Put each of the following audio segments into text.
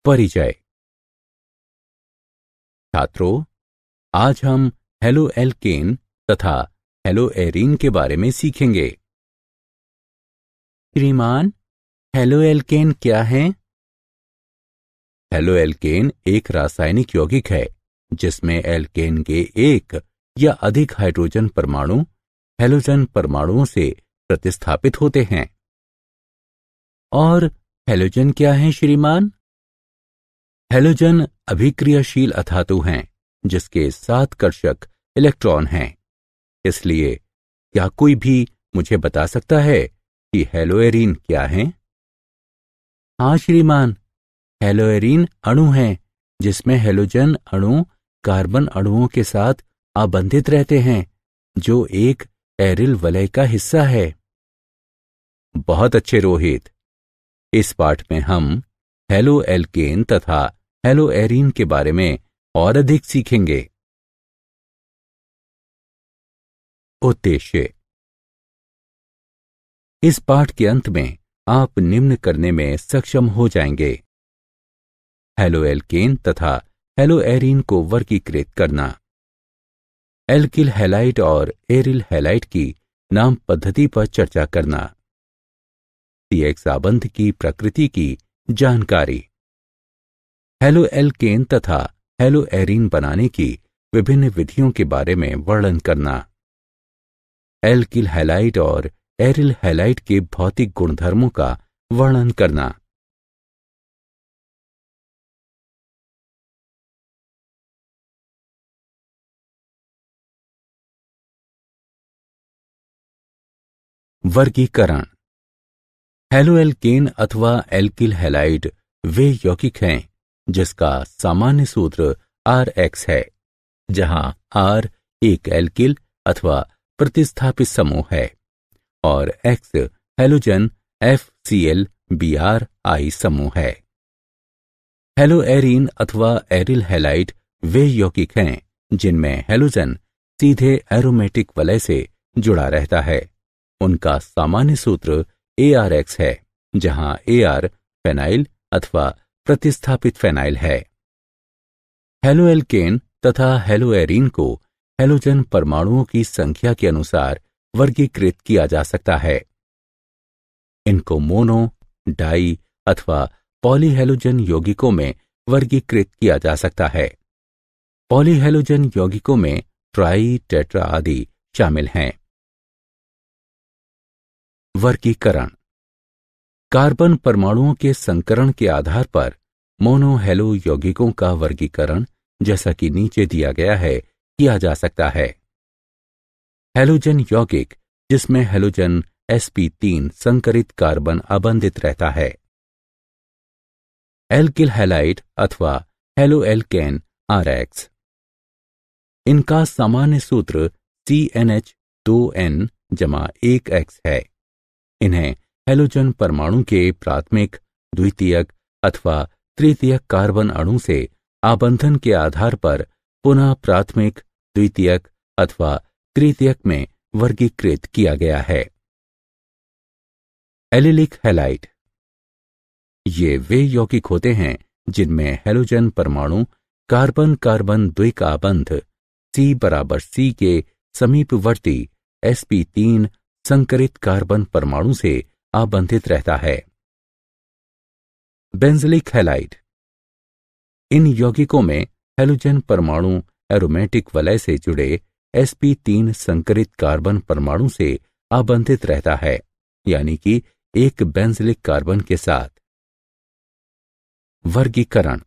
परिचय। छात्रों, आज हम हेलो एल्केन तथा हेलो एरीन के बारे में सीखेंगे। श्रीमान, हेलो एल्केन क्या है? हेलो एल्केन एक रासायनिक यौगिक है जिसमें एल्केन के एक या अधिक हाइड्रोजन परमाणु हैलोजन परमाणुओं से प्रतिस्थापित होते हैं। और हैलोजन क्या है श्रीमान? हैलोजन अभिक्रियाशील अधातु हैं जिसके 7 कर्षक इलेक्ट्रॉन हैं। इसलिए क्या कोई भी मुझे बता सकता है कि हेलोएरीन क्या है? हाँ श्रीमान, हेलोएरीन अणु है जिसमें हैलोजन अणु कार्बन अणुओं के साथ आबंधित रहते हैं, जो एक एरिल वलय का हिस्सा है। बहुत अच्छे रोहित। इस पाठ में हम हेलो एल्केन तथा हेलो एरीन के बारे में और अधिक सीखेंगे। उद्देश्य। इस पाठ के अंत में आप निम्न करने में सक्षम हो जाएंगे। हेलो एल्केन तथा हेलो एरीन को वर्गीकृत करना, एल्किल हैलाइड और एरिल हैलाइड की नाम पद्धति पर चर्चा करना, CX आबंध की प्रकृति की जानकारी, हेलो एल्केन तथा हेलो एरीन बनाने की विभिन्न विधियों के बारे में वर्णन करना, एल्किल हैलाइड और एरिल हैलाइड के भौतिक गुणधर्मों का वर्णन करना। वर्गीकरण। हेलो एल्केन अथवा एल्किल हैलाइड वे यौगिक हैं जिसका सामान्य सूत्र RX है, जहां R एक एल्किल अथवा प्रतिस्थापित समूह है और X हैलोजन FCl-Br समूह है। हेलो एरीन अथवा एरिल हैलाइड वे यौगिक हैं जिनमें हैलोजन सीधे एरोमेटिक वलय से जुड़ा रहता है। उनका सामान्य सूत्र ARX है, जहां AR फेनाइल अथवा प्रतिस्थापित फेनाइल है। हेलो एल्केन तथा हेलो एरीन को हैलोजन परमाणुओं की संख्या के अनुसार वर्गीकृत किया जा सकता है। इनको मोनो, डाई अथवा पॉलीहैलोजन यौगिकों में वर्गीकृत किया जा सकता है। पॉलीहैलोजन यौगिकों में ट्राई, टेट्रा आदि शामिल हैं। वर्गीकरण। कार्बन परमाणुओं के संकरण के आधार पर मोनो हैलो यौगिकों का वर्गीकरण, जैसा कि नीचे दिया गया है, किया जा सकता है। हैलोजन यौगिक जिसमें हैलोजन sp3 संकरित कार्बन आबंधित रहता है। एल्किल हैलाइड अथवा हेलो एल्केन RX। इनका सामान्य सूत्र CnH2n-1x है। इन्हें हैलोजन परमाणु के प्राथमिक, द्वितीयक अथवा तृतीयक कार्बन अणु से आबंधन के आधार पर पुनः प्राथमिक, द्वितीयक अथवा तृतीयक में वर्गीकृत किया गया है। Allylic halide. ये वे यौगिक होते हैं जिनमें हैलोजन परमाणु कार्बन कार्बन द्विकाबंध C=C के समीपवर्ती sp3 संकरित कार्बन परमाणु से आबंधित रहता है। बेंजलिक हैलाइड। इन यौगिकों में हैलोजन परमाणु एरोमेटिक वलय से जुड़े sp3 संकरित कार्बन परमाणु से आबंधित रहता है, यानी कि एक बेंजलिक कार्बन के साथ। वर्गीकरण।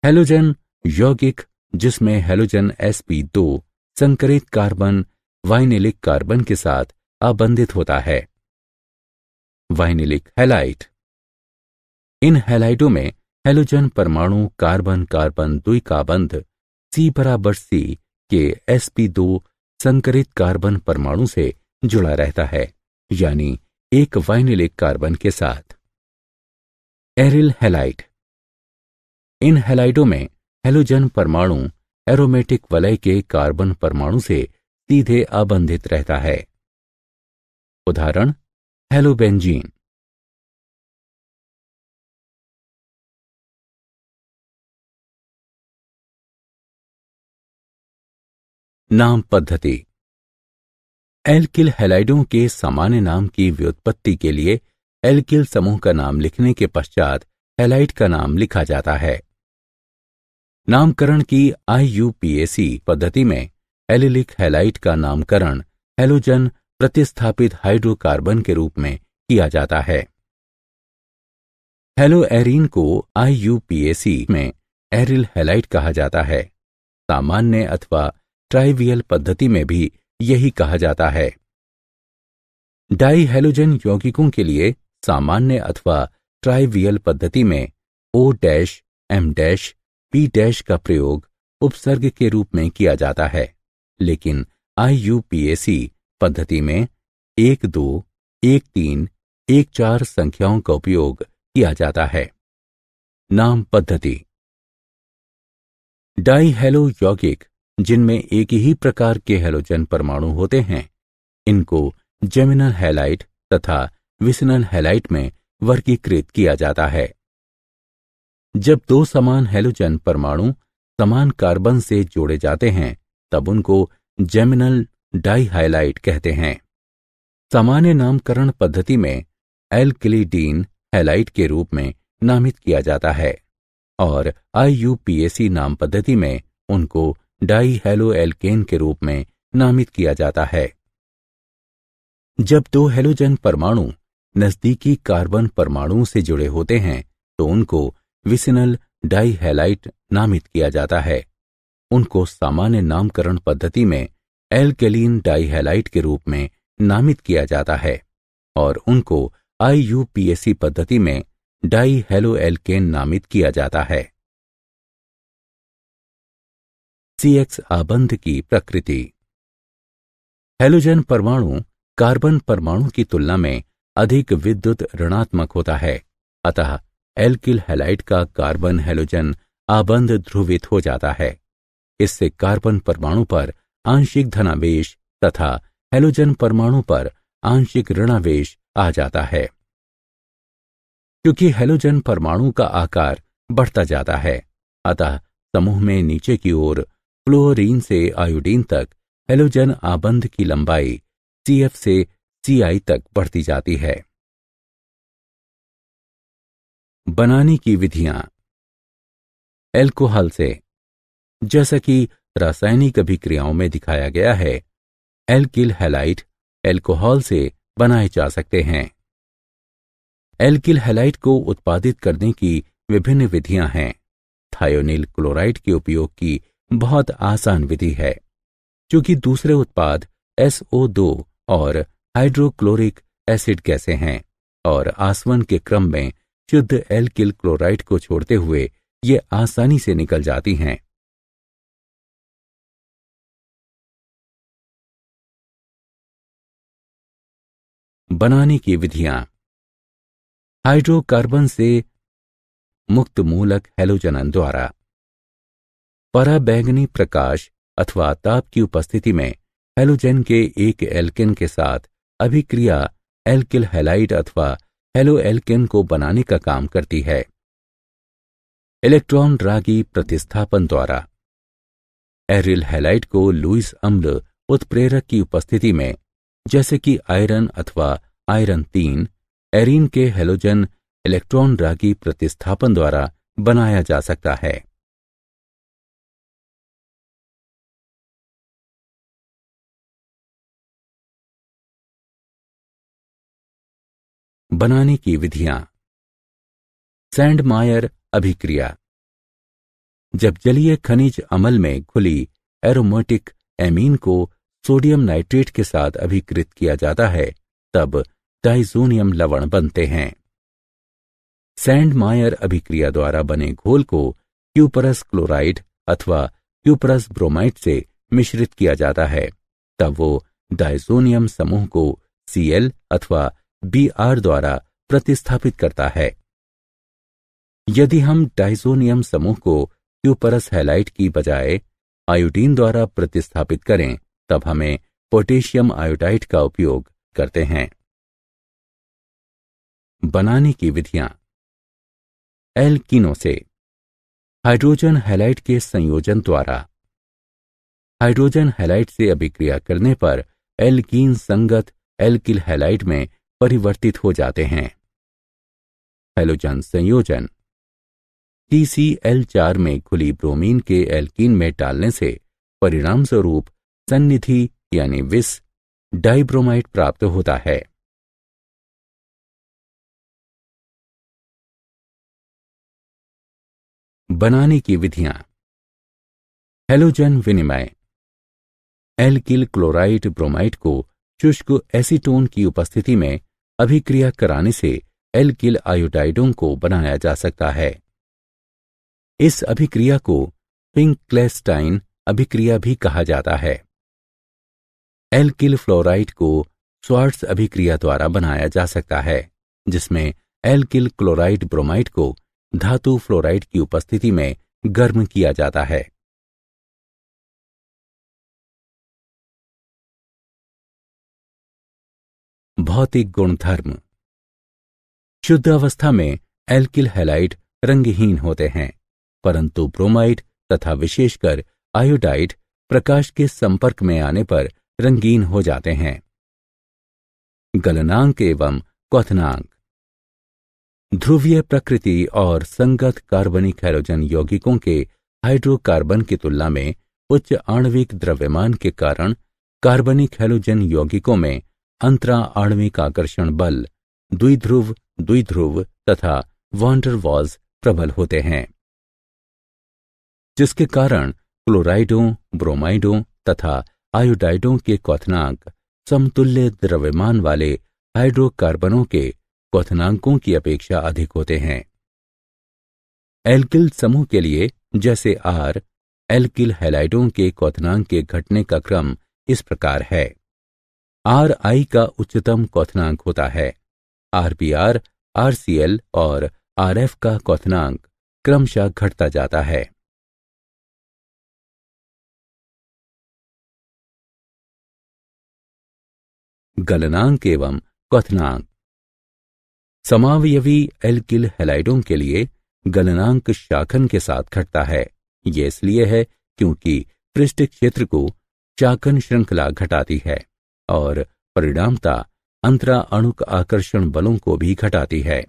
हैलोजन यौगिक जिसमें हैलोजन sp2 संकरित कार्बन वाइनिलिक कार्बन के साथ आबंधित होता है। Vinylic halide. इन हैलाइडों में हैलोजन परमाणु कार्बन कार्बन द्विकाबंध C=C के sp2 संकरित कार्बन परमाणु से जुड़ा रहता है, यानी एक वाइनिलिक कार्बन के साथ। Aryl halide. इन हैलाइडों में हैलोजन परमाणु एरोमेटिक वलय के कार्बन परमाणु से सीधे आबंधित रहता है। उदाहरण हैलोबेंजीन। नाम पद्धति। एल्किल हैलाइडों के सामान्य नाम की व्युत्पत्ति के लिए एल्किल समूह का नाम लिखने के पश्चात हैलाइड का नाम लिखा जाता है। नामकरण की IUPAC पद्धति में एलिलिक हैलाइड का नामकरण हैलोजन प्रतिस्थापित हाइड्रोकार्बन के रूप में किया जाता है। हेलोएरीन को IUPAC में एरिल हैलाइड कहा जाता है। सामान्य अथवा ट्राइवियल पद्धति में भी यही कहा जाता है। डाई हैलोजन यौगिकों के लिए सामान्य अथवा ट्राइवियल पद्धति में O', M', P' का प्रयोग उपसर्ग के रूप में किया जाता है, लेकिन IUPAC पद्धति में 1, 2, 1, 3, 1, 4 संख्याओं का उपयोग किया जाता है। नाम पद्धति। डाई हैलो यौगिक जिनमें एक ही प्रकार के हैलोजन परमाणु होते हैं, इनको जेमिनल हैलाइड तथा विसिनल हैलाइड में वर्गीकृत किया जाता है। जब दो समान हैलोजन परमाणु समान कार्बन से जोड़े जाते हैं, तब उनको जेमिनल डाइहाइलाइड कहते हैं। सामान्य नामकरण पद्धति में एल्किलिडीन हैलाइड के रूप में नामित किया जाता है और IUPAC नाम पद्धति में उनको डाई हैलो एल्केन के रूप में नामित किया जाता है। जब दो हैलोजन परमाणु नजदीकी कार्बन परमाणुओं से जुड़े होते हैं, तो उनको विसिनल डाइहैलाइड नामित किया जाता है। उनको सामान्य नामकरण पद्धति में एल्केलीन डाइहैलाइड के रूप में नामित किया जाता है और उनको IUPAC पद्धति में डाई हैलो एल्केन नामित किया जाता है। CX आबंध की प्रकृति। हैलोजन परमाणु कार्बन परमाणु की तुलना में अधिक विद्युत ऋणात्मक होता है, अतः एल्किल हैलाइड का कार्बन हैलोजन आबंध ध्रुवित हो जाता है। इससे कार्बन परमाणु पर आंशिक धनावेश तथा हैलोजन परमाणु पर आंशिक ऋणावेश आ जाता है। क्योंकि हैलोजन परमाणु का आकार बढ़ता जाता है, अतः समूह में नीचे की ओर फ्लोरीन से आयोडीन तक हैलोजन आबंध की लंबाई CF से CI तक बढ़ती जाती है। बनाने की विधियां। एल्कोहल से, जैसा कि रासायनिक अभिक्रियाओं में दिखाया गया है, एल्किल हैलाइड एल्कोहल से बनाए जा सकते हैं। एल्किल हैलाइड को उत्पादित करने की विभिन्न विधियां हैं। थायोनिल क्लोराइड के उपयोग की बहुत आसान विधि है, क्योंकि दूसरे उत्पाद SO2 और हाइड्रोक्लोरिक एसिड गैसें हैं और आसवन के क्रम में शुद्ध एल्किल क्लोराइड को छोड़ते हुए ये आसानी से निकल जाती हैं। बनाने की विधियां। हाइड्रोकार्बन से मुक्त मूलक हैलोजनन द्वारा पराबैंगनी प्रकाश अथवा ताप की उपस्थिति में हैलोजन के एक एल्केन के साथ अभिक्रिया एल्किल हैलाइड अथवा हैलो एल्केन को बनाने का काम करती है। इलेक्ट्रॉन रागी प्रतिस्थापन द्वारा एरिल हैलाइड को लुईस अम्ल उत्प्रेरक की उपस्थिति में, जैसे कि आयरन अथवा आयरन 3, एरीन के हैलोजन इलेक्ट्रॉन रागी प्रतिस्थापन द्वारा बनाया जा सकता है। बनाने की विधियां। सैंडमायर अभिक्रिया। जब जलीय खनिज अम्ल में घुली एरोमेटिक एमीन को सोडियम नाइट्रेट के साथ अभिकृत किया जाता है, तब डाइजोनियम लवण बनते हैं। सैंडमायर अभिक्रिया द्वारा बने घोल को क्यूपरस क्लोराइड अथवा क्यूपरस ब्रोमाइड से मिश्रित किया जाता है, तब वो डाइजोनियम समूह को Cl अथवा Br द्वारा प्रतिस्थापित करता है। यदि हम डाइजोनियम समूह को क्यूपरस हैलाइड की बजाय आयोडीन द्वारा प्रतिस्थापित करें, तब हमें पोटेशियम आयोडाइड का उपयोग करते हैं। बनाने की विधियां। एल्कीनों से हाइड्रोजन हैलाइड के संयोजन द्वारा हाइड्रोजन हैलाइड से अभिक्रिया करने पर एल्कीन संगत एल्किल हैलाइड में परिवर्तित हो जाते हैं। हैलोजन संयोजन TCl4 में खुली ब्रोमीन के एल्कीन में डालने से परिणाम स्वरूप सन्निधि यानी विष डाइब्रोमाइड प्राप्त होता है। बनाने की विधियां। हैलोजन विनिमय। एल्किल क्लोराइड ब्रोमाइड को शुष्क एसीटोन की उपस्थिति में अभिक्रिया कराने से एल्किल आयोडाइडों को बनाया जा सकता है। इस अभिक्रिया को पिंक-क्लेस्टाइन अभिक्रिया भी कहा जाता है। एल्किल फ्लोराइड को स्वार्ट्ज अभिक्रिया द्वारा बनाया जा सकता है, जिसमें एल्किल क्लोराइड ब्रोमाइड को धातु फ्लोराइड की उपस्थिति में गर्म किया जाता है। भौतिक गुणधर्म। शुद्ध अवस्था में एल्किल हैलाइड रंगहीन होते हैं, परंतु ब्रोमाइड तथा विशेषकर आयोडाइड प्रकाश के संपर्क में आने पर रंगीन हो जाते हैं। गलनांक एवं क्वथनांक। ध्रुवीय प्रकृति और संगत कार्बनिक हैलोजन यौगिकों के हाइड्रोकार्बन की तुलना में उच्च आणविक द्रव्यमान के कारण कार्बनिक हैलोजन यौगिकों में अंतरा आणविक आकर्षण बल, द्विध्रुव द्विध्रुव तथा वॉन डर वाल्स प्रबल होते हैं, जिसके कारण क्लोराइडों, ब्रोमाइडों तथा आयोडाइडों के क्वथनांक समतुल्य द्रव्यमान वाले हाइड्रोकार्बनों के क्वथनांकों की अपेक्षा अधिक होते हैं। एल्किल समूह के लिए जैसे R, एल्किल हैलाइडों के क्वथनांक के घटने का क्रम इस प्रकार है। Ri का उच्चतम क्वथनांक होता है। RBr, RCl और RF का क्वथनांक क्रमशः घटता जाता है। गलनांक एवं क्वथनांक। समावयवी एल्किल हैलाइडों के लिए गलनांक शाखन के साथ घटता है। यह इसलिए है क्योंकि पृष्ठ क्षेत्र को शाखन श्रृंखला घटाती है और परिणामता अंतरा अणुक आकर्षण बलों को भी घटाती है।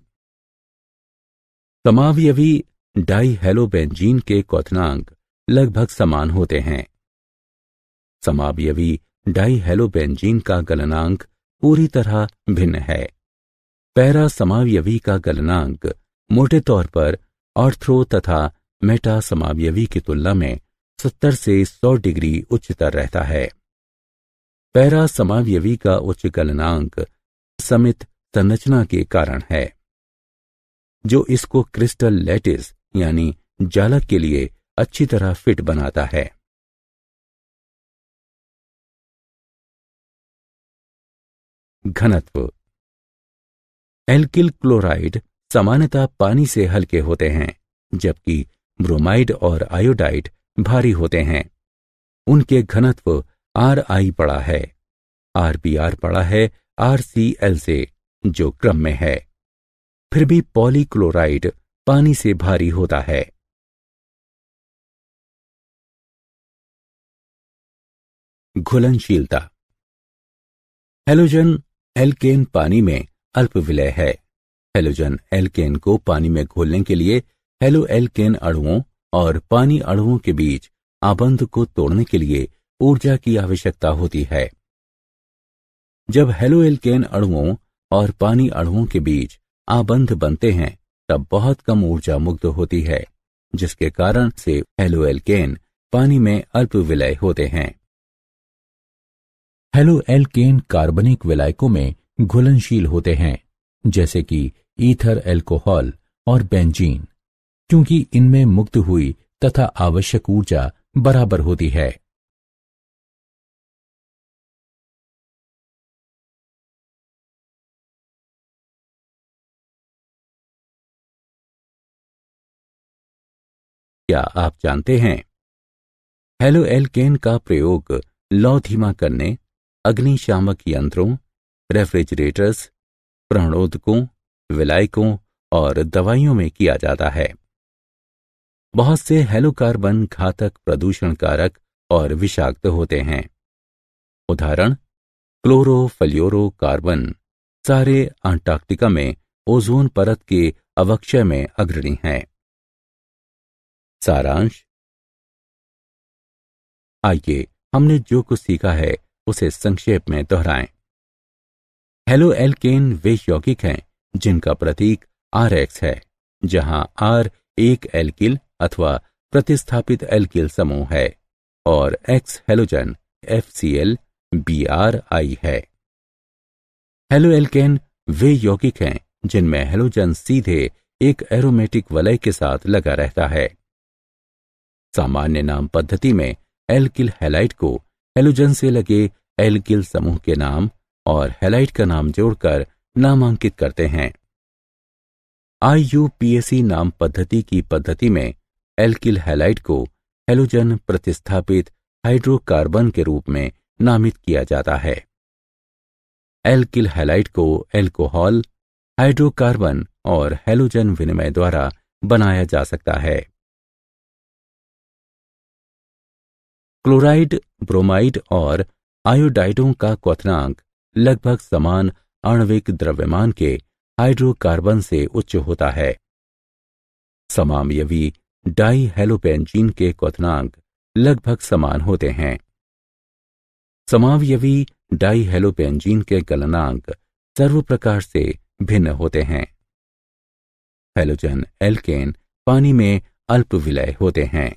समावयवी डाइहेलोबेंजीन के क्वथनांक लगभग समान होते हैं। समावयवी डाइहेलोबेंजीन का गलनांक पूरी तरह भिन्न है। पैरा समावयवी का गलनांक मोटे तौर पर ऑर्थो तथा मेटा समावयवी की तुलना में 70 से 100 डिग्री उच्चतर रहता है। पैरा समावयवी का उच्च गलनांक समित संरचना के कारण है, जो इसको क्रिस्टल लैटिस यानी जालक के लिए अच्छी तरह फिट बनाता है। घनत्व। एल्किल क्लोराइड सामान्यतः पानी से हल्के होते हैं, जबकि ब्रोमाइड और आयोडाइड भारी होते हैं। उनके घनत्व Ri बड़ा है, RBr बड़ा है RCl से, जो क्रम में है। फिर भी पॉलीक्लोराइड पानी से भारी होता है। घुलनशीलता। हैलोजन एल्केन पानी में अल्प विलय है। हैलोजन एल्केन को पानी में घोलने के लिए हेलो एल्केन अणुओं और पानी अणुओं के बीच आबंध को तोड़ने के लिए ऊर्जा की आवश्यकता होती है। जब हेलो एल्केन अणुओं और पानी अणुओं के बीच आबंध बनते हैं, तब बहुत कम ऊर्जा मुक्त होती है, जिसके कारण से हेलो एल्केन पानी में अल्प विलय होते हैं। हेलो एल्केन कार्बनिक विलायकों में घुलनशील होते हैं, जैसे कि ईथर एल्कोहल और बेंजीन, क्योंकि इनमें मुक्त हुई तथा आवश्यक ऊर्जा बराबर होती है। क्या आप जानते हैं, हेलो एल्केन का प्रयोग लौ धीमा करने, अग्निशामक यंत्रों, रेफ्रिजरेटर्स, प्राणोदकों, विलायकों और दवाइयों में किया जाता है। बहुत से हैलोकार्बन घातक, प्रदूषण कारक और विषाक्त होते हैं। उदाहरण क्लोरोफ्लोरोकार्बन सारे अंटार्कटिका में ओजोन परत के अवक्षय में अग्रणी हैं। सारांश। आइए हमने जो कुछ सीखा है उसे संक्षेप में दोहराएं। हेलो एल्केन वे यौगिक हैं जिनका प्रतीक RX है, जहां R एक एल्किल अथवा प्रतिस्थापित एल्किल समूह है और X हेलोजन FCl BRI है। हेलो एल्केन वे यौगिक हैं जिनमें हेलोजन सीधे एक एरोमेटिक वलय के साथ लगा रहता है। सामान्य नाम पद्धति में एल्किल हैलाइड को हेलोजन से लगे एल्किल समूह के नाम और हैलाइड का नाम जोड़कर नामांकित करते हैं। IUPAC नाम पद्धति की पद्धति में एल्किल हैलाइड को हेलोजन प्रतिस्थापित हाइड्रोकार्बन के रूप में नामित किया जाता है। एल्किल हैलाइड को एल्कोहल, हाइड्रोकार्बन और हेलोजन विनिमय द्वारा बनाया जा सकता है। क्लोराइड, ब्रोमाइड और आयोडाइडों का क्वथनांक लगभग समान आणविक द्रव्यमान के हाइड्रोकार्बन से उच्च होता है। समावयवी डाइहेलोपेंजीन के क्वथनांक लगभग समान होते हैं। समावयवी डाइहेलोपेंजीन के गलनांक सर्व प्रकार से भिन्न होते हैं। हेलोजन एल्केन पानी में अल्प विलय होते हैं।